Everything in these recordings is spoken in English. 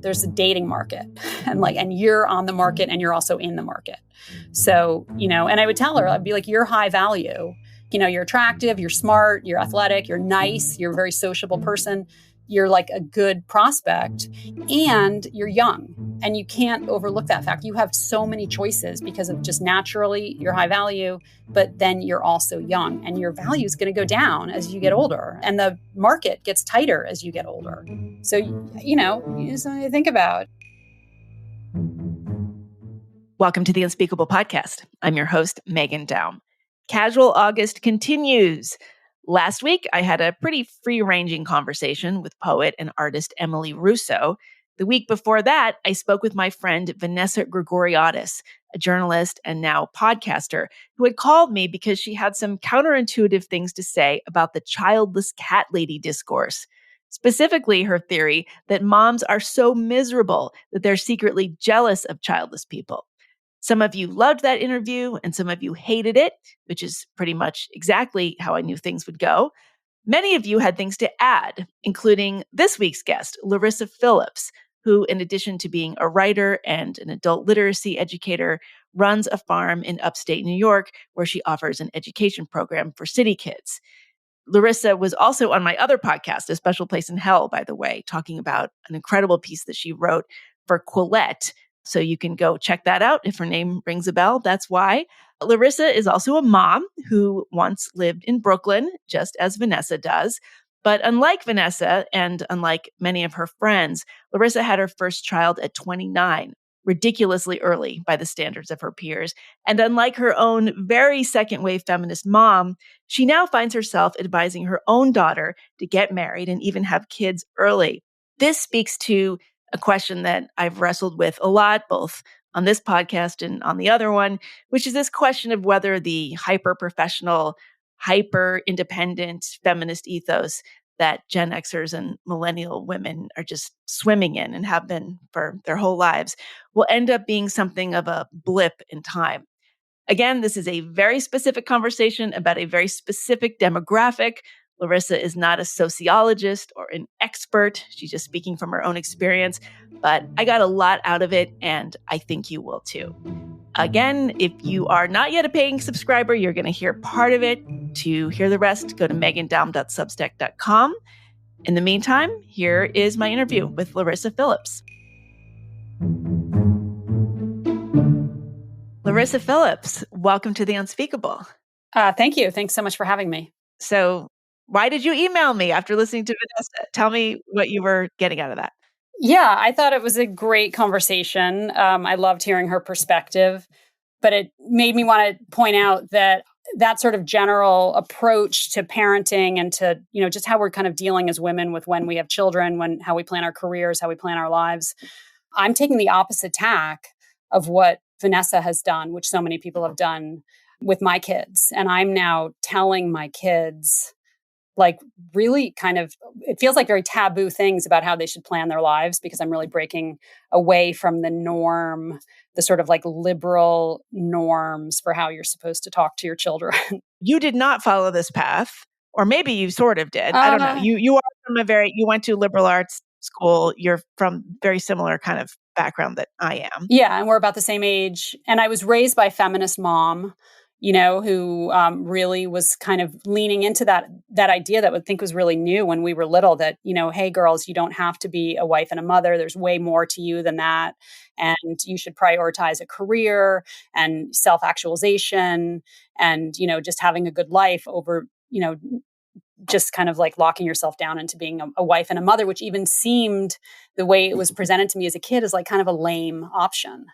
There's a dating market and you're on the market and you're also in the market. So, and I would tell her, I'd be like, you're high value. You're attractive, you're smart, you're athletic, you're nice, you're a very sociable person. You're like a good prospect and you're young. And you can't overlook that fact. You have so many choices because of just naturally you're high value, but then you're also young and your value is going to go down as you get older and the market gets tighter as you get older. So, it's something to think about. Welcome to the Unspeakable Podcast. I'm your host, Meghan Daum. Casual August continues. Last week, I had a pretty free-ranging conversation with poet and artist Emily Russo. The week before that, I spoke with my friend Vanessa Grigoriadis, a journalist and now podcaster, who had called me because she had some counterintuitive things to say about the childless cat lady discourse. Specifically, her theory that moms are so miserable that they're secretly jealous of childless people. Some of you loved that interview and some of you hated it, which is pretty much exactly how I knew things would go. Many of you had things to add, including this week's guest, Larissa Phillips, who, in addition to being a writer and an adult literacy educator, runs a farm in upstate New York where she offers an education program for city kids. Larissa was also on my other podcast, A Special Place in Hell, by the way, talking about an incredible piece that she wrote for Quillette. So you can go check that out if her name rings a bell. That's why. Larissa is also a mom who once lived in Brooklyn, just as Vanessa does. But unlike Vanessa and unlike many of her friends, Larissa had her first child at 29, ridiculously early by the standards of her peers. And unlike her own very second-wave feminist mom, she now finds herself advising her own daughter to get married and even have kids early. This speaks to a question that I've wrestled with a lot, both on this podcast and on the other one, which is this question of whether the hyper-professional, hyper-independent feminist ethos that Gen Xers and millennial women are just swimming in and have been for their whole lives will end up being something of a blip in time. Again, this is a very specific conversation about a very specific demographic. Larissa is not a sociologist or an expert. She's just speaking from her own experience. But I got a lot out of it, and I think you will too. Again, if you are not yet a paying subscriber, you're going to hear part of it. To hear the rest, go to meghandaum.substack.com. In the meantime, here is my interview with Larissa Phillips. Larissa Phillips, welcome to The Unspeakable. Thank you. Thanks so much for having me. So why did you email me after listening to Vanessa? Tell me what you were getting out of that. Yeah, I thought it was a great conversation. I loved hearing her perspective, but it made me want to point out that sort of general approach to parenting and to, just how we're kind of dealing as women with when we have children, how we plan our careers, how we plan our lives. I'm taking the opposite tack of what Vanessa has done, which so many people have done with my kids. And I'm now telling my kids, like, really kind of, it feels like very taboo things about how they should plan their lives, because I'm really breaking away from the norm, the sort of like liberal norms for how you're supposed to talk to your children. You did not follow this path, or maybe you sort of did. I don't know. You are from you went to liberal arts school. You're from very similar kind of background that I am. Yeah, and we're about the same age. And I was raised by a feminist mom, who really was kind of leaning into that idea that I think was really new when we were little, that, hey, girls, you don't have to be a wife and a mother. There's way more to you than that. And you should prioritize a career and self-actualization and, just having a good life over, just kind of like locking yourself down into being a wife and a mother, which even seemed, the way it was presented to me as a kid, as like kind of a lame option.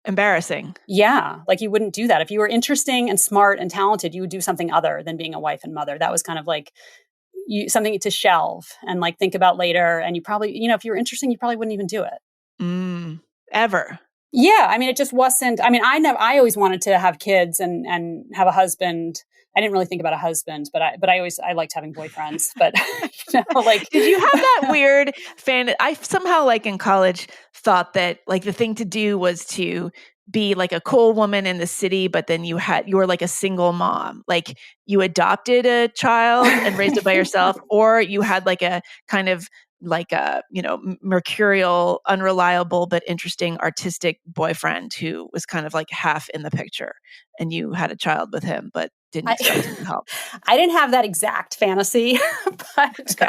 Embarrassing. Yeah. Like, you wouldn't do that. If you were interesting and smart and talented, you would do something other than being a wife and mother. That was kind of like something to shelve and like think about later. And you probably, if you were interesting, you probably wouldn't even do it. Ever. Yeah. I mean, it just wasn't, I always wanted to have kids and have a husband. I didn't really think about a husband, but I liked having boyfriends, but like, did you have that weird I somehow, like in college, thought that like the thing to do was to be like a cool woman in the city, but then you were like a single mom, like you adopted a child and raised it by yourself, or you had like a kind of like a, mercurial, unreliable, but interesting artistic boyfriend who was kind of like half in the picture and you had a child with him, but didn't expect him to help. I didn't have that exact fantasy, but Okay.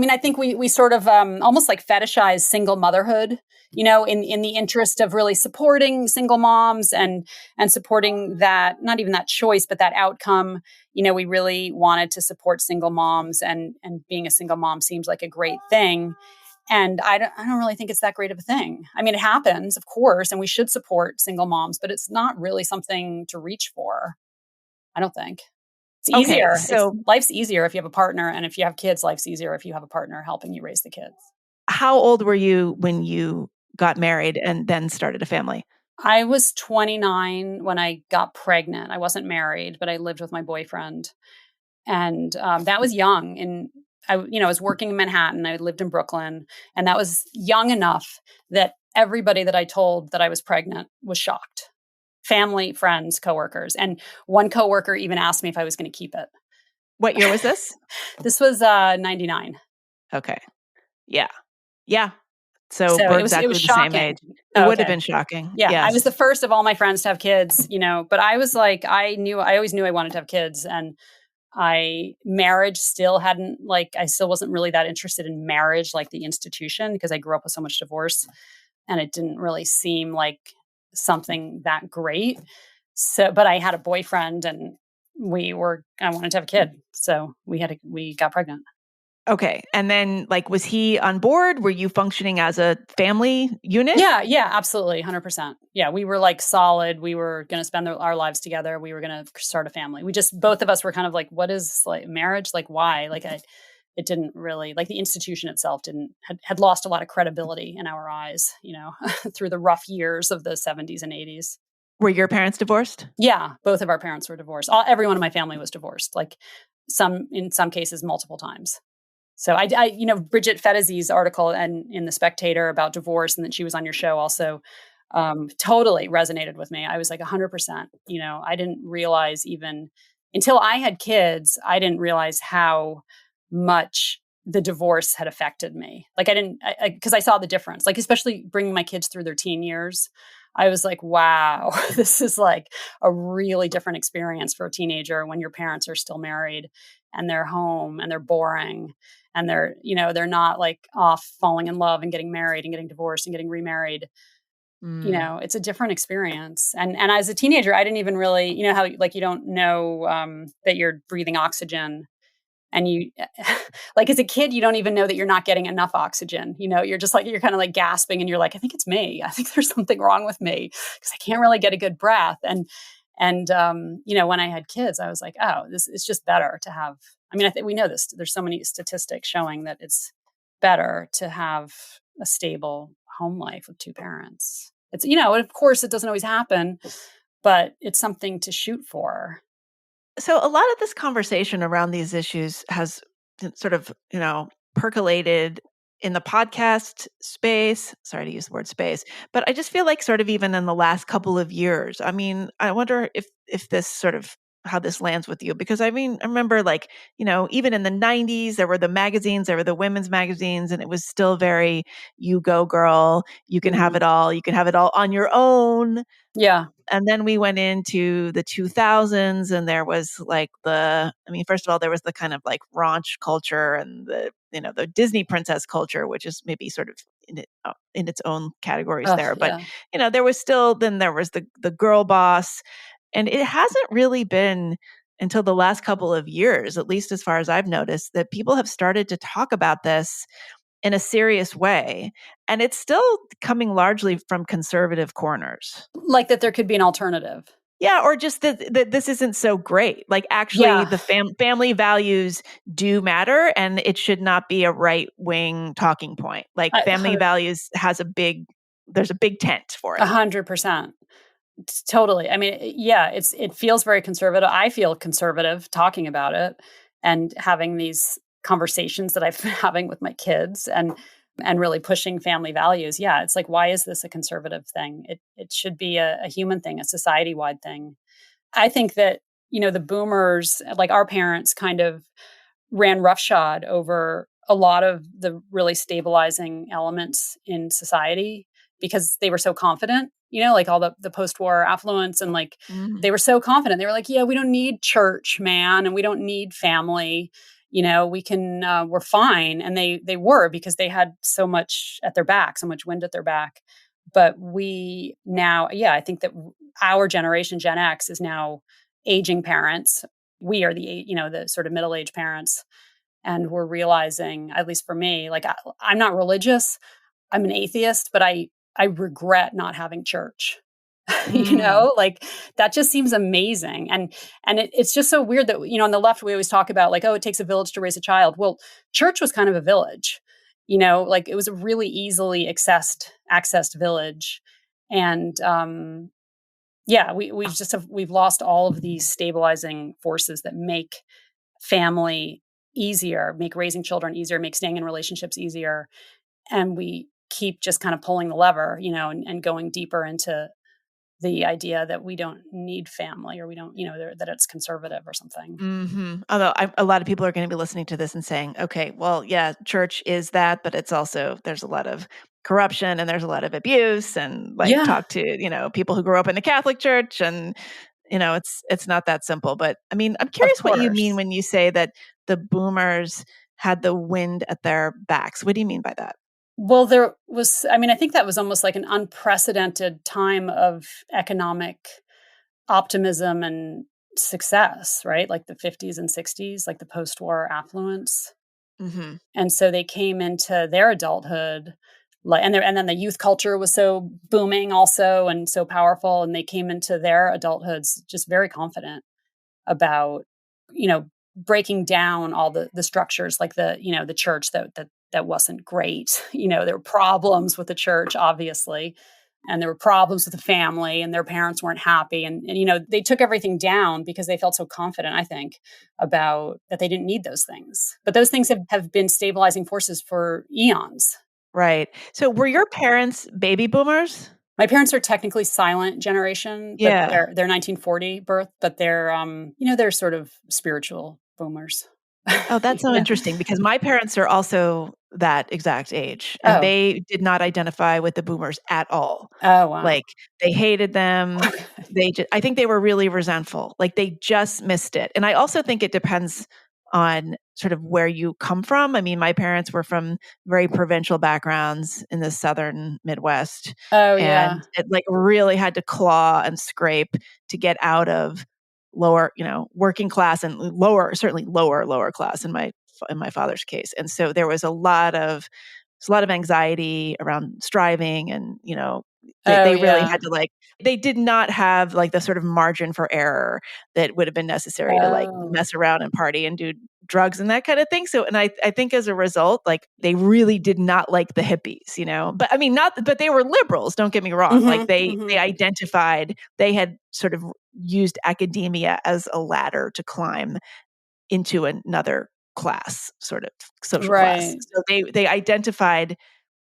I think we sort of almost like fetishize single motherhood, in the interest of really supporting single moms and supporting that, not even that choice, but that outcome. We really wanted to support single moms, and being a single mom seems like a great thing. And I don't really think it's that great of a thing. I mean, it happens, of course, and we should support single moms, but it's not really something to reach for. I don't think. It's easier. Okay, so life's easier if you have a partner. And if you have kids, life's easier if you have a partner helping you raise the kids. how old were you when you got married and then started a family? I was 29 when I got pregnant. I wasn't married, but I lived with my boyfriend. And that was young. And I was working in Manhattan. I lived in Brooklyn. And that was young enough that everybody that I told that I was pregnant was shocked. Family, friends, coworkers. And one coworker even asked me if I was going to keep it. What year was this? This was 99. Okay. Yeah. Yeah. So we're exactly the shocking. same age. It would have been shocking. Yeah. Yes. I was the first of all my friends to have kids, but I was like, I always knew I wanted to have kids. And marriage still hadn't, I still wasn't really that interested in marriage, like the institution, because I grew up with so much divorce and it didn't really seem like something that great. So, but I had a boyfriend and I wanted to have a kid. So we got pregnant. Okay. And then was he on board? Were you functioning as a family unit? Yeah, absolutely. 100%. Yeah. We were solid. We were going to spend our lives together. We were going to start a family. Both of us were kind of like, what is marriage? Why? It didn't really, the institution itself had lost a lot of credibility in our eyes, through the rough years of the 70s and 80s. Were your parents divorced? Yeah, both of our parents were divorced. Everyone in my family was divorced, in some cases, multiple times. So Bridget Fedezi's article in The Spectator about divorce, and that she was on your show also, totally resonated with me. I was 100%, I didn't realize, even until I had kids, I didn't realize how much the divorce had affected me. Because I saw the difference, especially bringing my kids through their teen years. I was like, wow, this is a really different experience for a teenager when your parents are still married and they're home and they're boring and they're not off falling in love and getting married and getting divorced and getting remarried. It's a different experience. And as a teenager, I didn't even really, how you don't know that you're breathing oxygen. And you, as a kid, you don't even know that you're not getting enough oxygen. You're just you're kind of gasping and you're I think it's me. I think there's something wrong with me because I can't really get a good breath. And when I had kids, I was like, oh, this is just better to have. I mean, I think we know this. There's so many statistics showing that it's better to have a stable home life with two parents. It's, of course, it doesn't always happen, but it's something to shoot for. So a lot of this conversation around these issues has sort of, percolated in the podcast space. Sorry to use the word space, but I just feel sort of even in the last couple of years. I mean, I wonder if this sort of how this lands with you, because I mean, I remember even in the 90s, there were the magazines, there were the women's magazines, and it was still very, you go girl, you can have it all. You can have it all on your own. Yeah. And then we went into the 2000s and there was first of all, there was the kind of raunch culture and the Disney princess culture, which is maybe sort of in its own categories there. But, there was the girl boss, and it hasn't really been until the last couple of years, at least as far as I've noticed, that people have started to talk about this in a serious way. And it's still coming largely from conservative corners. That there could be an alternative. Yeah, or just that this isn't so great. Actually, the family values do matter, and it should not be a right-wing talking point. Family values there's a big tent for it. 100%. Totally. I mean, yeah, it feels very conservative. I feel conservative talking about it and having these conversations that I've been having with my kids. And and really pushing family values. Yeah, it's like, why is this a conservative thing? It should be a human thing, a society-wide thing. I think that, the boomers, like our parents, kind of ran roughshod over a lot of the really stabilizing elements in society because they were so confident, like all the post-war affluence, and like they were so confident. They were like, yeah, we don't need church, man, and we don't need family. We can, we're fine. And they were, because they had so much at their back, so much wind at their back. But we now, I think that our generation, Gen X, is now aging parents. We are the sort of middle-aged parents. And we're realizing, at least for me, like I'm not religious, I'm an atheist, but I regret not having church. Like that just seems amazing. And it's just so weird that, on the left, we always talk about like, oh, it takes a village to raise a child. Well, church was kind of a village, like it was a really easily accessed village. And we've lost all of these stabilizing forces that make family easier, make raising children easier, make staying in relationships easier. And we keep just kind of pulling the lever, and going deeper into the idea that we don't need family, or we don't, that it's conservative or something. Mm-hmm. Although a lot of people are going to be listening to this and saying, okay, well, yeah, church is that, but it's also, there's a lot of corruption and there's a lot of abuse, and talk to, people who grew up in the Catholic Church, and, it's not that simple. But I mean, I'm curious what you mean when you say that the boomers had the wind at their backs. What do you mean by that? Well, there was, I think that was almost like an unprecedented time of economic optimism and success, right? Like the 50s and 60s, like the post-war affluence. Mm-hmm. And so they came into their adulthood, and then the youth culture was so booming also and so powerful. And they came into their adulthoods just very confident about, breaking down all the structures, like the church that wasn't great. There were problems with the church, obviously, and there were problems with the family, and their parents weren't happy. And they took everything down because they felt so confident, I think, about that they didn't need those things. But those things have been stabilizing forces for eons. Right. So were your parents baby boomers? My parents are technically silent generation, but they're 1940 birth, but they're they're sort of spiritual boomers. Oh, that's so interesting, because my parents are also that exact age, and they did not identify with the boomers at all. Oh, wow. Like, they hated them. I think they were really resentful. Like, they just missed it. And I also think it depends on sort of where you come from. I mean, my parents were from very provincial backgrounds in the southern Midwest. Oh, yeah. And it really had to claw and scrape to get out of lower, working class, and certainly lower class in my father's case. And so there was a lot of anxiety around striving, and, they really had to they did not have the sort of margin for error that would have been necessary to mess around and party and do drugs and that kind of thing. So, and I think as a result, they really did not like the hippies, but I mean, but they were liberals, don't get me wrong. Mm-hmm, they identified, they had sort of used academia as a ladder to climb into another class, sort of social class. So they identified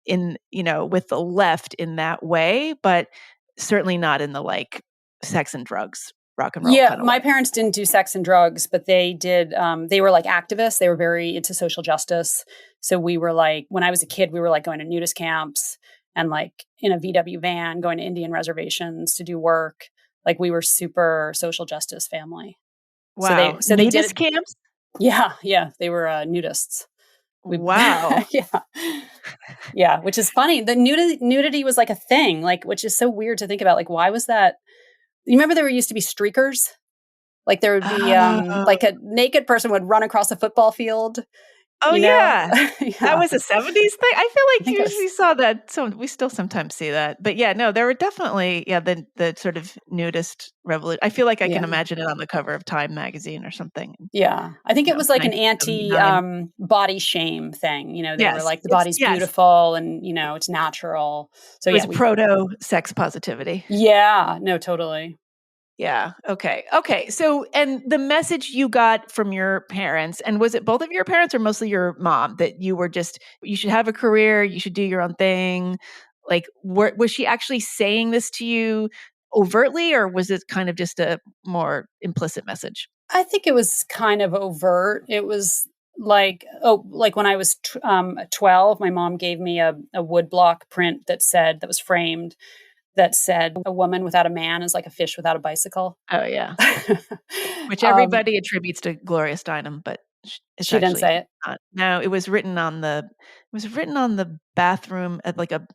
with the left in that way, but certainly not in the sex and drugs, rock and roll. Yeah, kind of my way. parents didn't do sex and drugs, but they did. They were activists. They were very into social justice. So we were when I was a kid, we were going to nudist camps and in a VW van going to Indian reservations to do work. We were super social justice family. Wow. So they did camps? Yeah. They were nudists. Wow. Yeah. Which is funny. The nudity was a thing, which is so weird to think about. Why was that? You remember there used to be streakers? There would be a naked person would run across a football field. Oh, yeah. Yeah. That was a 70s thing. I feel you usually saw that. So we still sometimes see that. But yeah, no, there were definitely, the sort of nudist revolution. I feel I can imagine it on the cover of Time magazine or something. Yeah. I think it was an anti body shame thing. They were the body's beautiful and, it's natural. So it was proto sex positivity. Yeah. No, totally. Yeah. Okay. Okay. So, and the message you got from your parents, and was it both of your parents or mostly your mom, that you were just, you should have a career, you should do your own thing? Like, was she actually saying this to you overtly, or was it kind of just a more implicit message? I think it was kind of overt. It was like, oh, like when I was 12, my mom gave me a woodblock print that was framed, that said, a woman without a man is like a fish without a bicycle. Oh, yeah. Which um, everybody attributes to Gloria Steinem, but it's she didn't actually say it. not. No, it was written on the bathroom at like a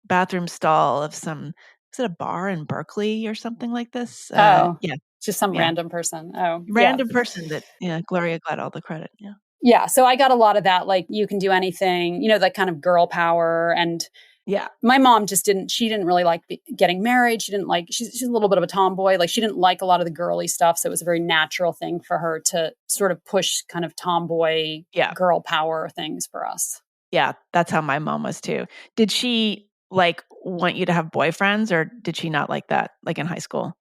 bathroom stall of some, is it a bar in Berkeley or something like this? Oh, Yeah, just some yeah. random person. Oh, yeah. Random person that, yeah, Gloria got all the credit. Yeah. Yeah. So I got a lot of that, like, you can do anything, that kind of girl power. And Yeah. my mom she didn't really like getting married. She didn't like, she's a little bit of a tomboy. Like, she didn't like a lot of the girly stuff. So it was a very natural thing for her to sort of push kind of tomboy Yeah. girl power things for us. Yeah. That's how my mom was too. Did she like want you to have boyfriends, or did she not like that, like in high school?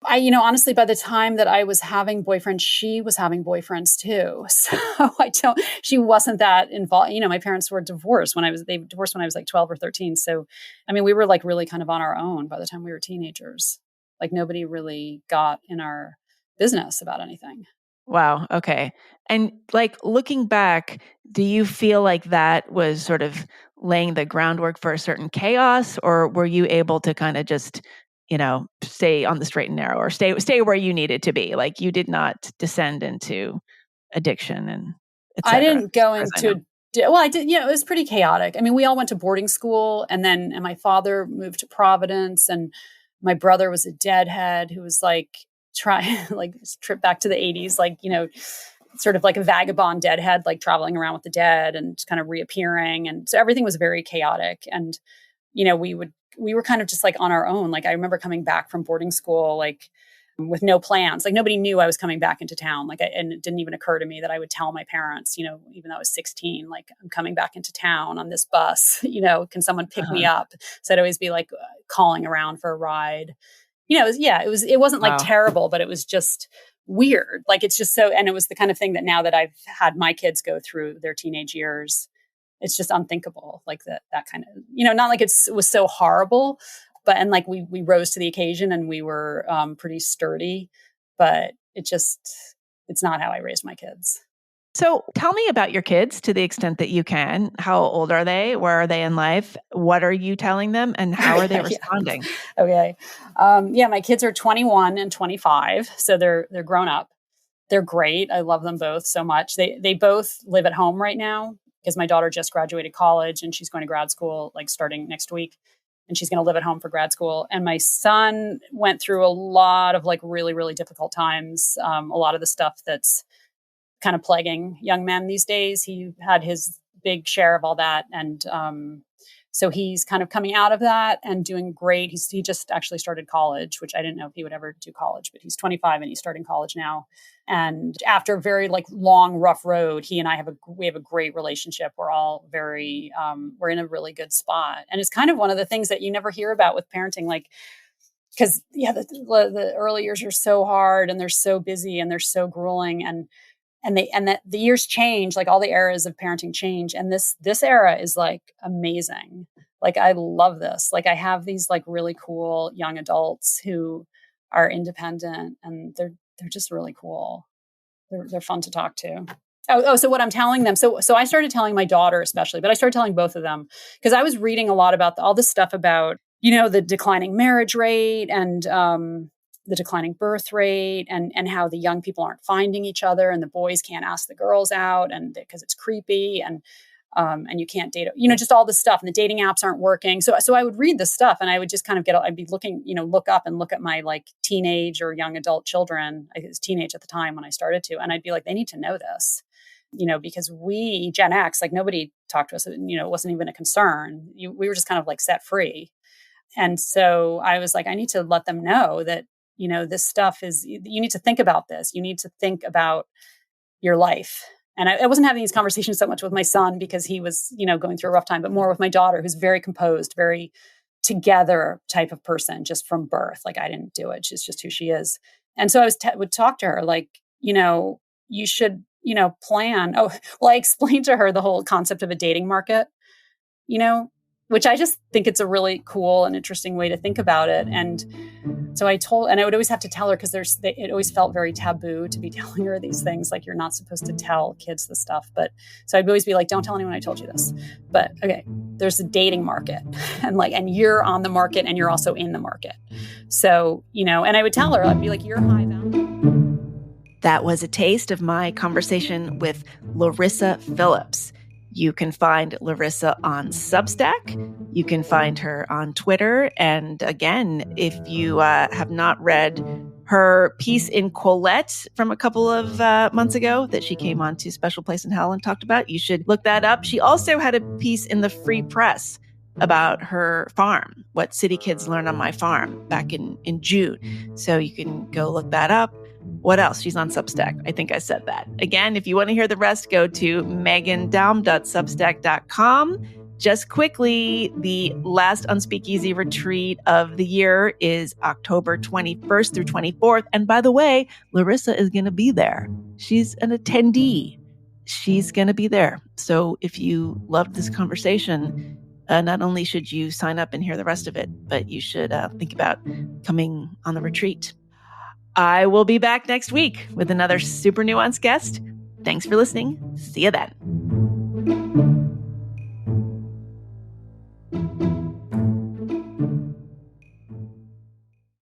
Honestly, by the time that I was having boyfriends, she was having boyfriends too. So she wasn't that involved. My parents were divorced they divorced when I was like 12 or 13. So, I mean, we were like really kind of on our own by the time we were teenagers. Like, nobody really got in our business about anything. Wow. Okay. And like looking back, do you feel like that was sort of laying the groundwork for a certain chaos, or were you able to kind of just, stay on the straight and narrow, or stay where you needed to be? Like you did not descend into addiction and et I cetera, didn't as go far as I know. into, well, I did, it was pretty chaotic. I mean, we all went to boarding school, and my father moved to Providence, and my brother was a deadhead who was like, try like trip back to the 80s, like, sort of like a vagabond deadhead, like traveling around with the dead and kind of reappearing. And so everything was very chaotic. And, we were kind of just like on our own. Like, I remember coming back from boarding school, like, with no plans. Like, nobody knew I was coming back into town. Like, and it didn't even occur to me that I would tell my parents, even though I was 16, like, I'm coming back into town on this bus, can someone pick me Uh-huh. up? So I'd always be like calling around for a ride. It wasn't like Wow. terrible, but it was just weird. Like, it's just so, and it was the kind of thing that now that I've had my kids go through their teenage years, it's just unthinkable. Like that kind of, not like it was so horrible, and like we rose to the occasion, and we were pretty sturdy, but it's not how I raised my kids. So tell me about your kids to the extent that you can. How old are they? Where are they in life? What are you telling them, and how are they Yeah. responding? Okay. Yeah, my kids are 21 and 25, so they're grown up. They're great. I love them both so much. They both live at home right now because my daughter just graduated college and she's going to grad school, like, starting next week. And she's going to live at home for grad school. And my son went through a lot of like really, really difficult times. A lot of the stuff that's kind of plaguing young men these days. He had his big share of all that. And so he's kind of coming out of that and doing great. He just actually started college, which I didn't know if he would ever do college, but he's 25 and he's starting college now. And after a very like long, rough road, he and I we have a great relationship. We're all very, we're in a really good spot. And it's kind of one of the things that you never hear about with parenting, like, because the early years are so hard and they're so busy and they're so grueling, and that the years change, like all the eras of parenting change, and this era is like amazing. Like, I love this. Like, I have these like really cool young adults who are independent, and they're just really cool. They're fun to talk to. So what I'm telling them, so I started telling my daughter especially, but I started telling both of them because I was reading a lot about all this stuff about, the declining marriage rate, and the declining birth rate, and how the young people aren't finding each other, and the boys can't ask the girls out, and because it's creepy, and you can't date, just all this stuff, and the dating apps aren't working. So I would read this stuff, and I would just kind of I'd be looking, look up and look at my like teenage or young adult children. I was teenage at the time when I started to, and I'd be like, they need to know this, because we Gen X, like, nobody talked to us, it wasn't even a concern. We were just kind of like set free. And so I was like, I need to let them know that, this stuff you need to think about this. You need to think about your life. And I wasn't having these conversations so much with my son because he was, going through a rough time, but more with my daughter, who's very composed, very together type of person just from birth. Like, I didn't do it. She's just who she is. And so I would talk to her like, you should, plan. Oh, well, I explained to her the whole concept of a dating market, which I just think it's a really cool and interesting way to think about it. And so I would always have to tell her, because it always felt very taboo to be telling her these things. Like, you're not supposed to tell kids this stuff. But so I'd always be like, don't tell anyone I told you this. But okay, there's a dating market, and you're on the market and you're also in the market. So, and I would tell her, I'd be like, you're high value. That was a taste of my conversation with Larissa Phillips. You can find Larissa on Substack. You can find her on Twitter. And again, if you have not read her piece in Colette from a couple of months ago that she came on to Special Place in Hell and talked about, you should look that up. She also had a piece in the Free Press about her farm, What City Kids Learn on My Farm, back in June. So you can go look that up. What else? She's on Substack. I think I said that. Again, if you want to hear the rest, go to meghandaum.substack.com. Just quickly, the last Unspeakeasy retreat of the year is October 21st through 24th. And by the way, Larissa is going to be there. She's an attendee. She's going to be there. So if you loved this conversation, not only should you sign up and hear the rest of it, but you should think about coming on the retreat. I will be back next week with another super nuanced guest. Thanks for listening. See you then.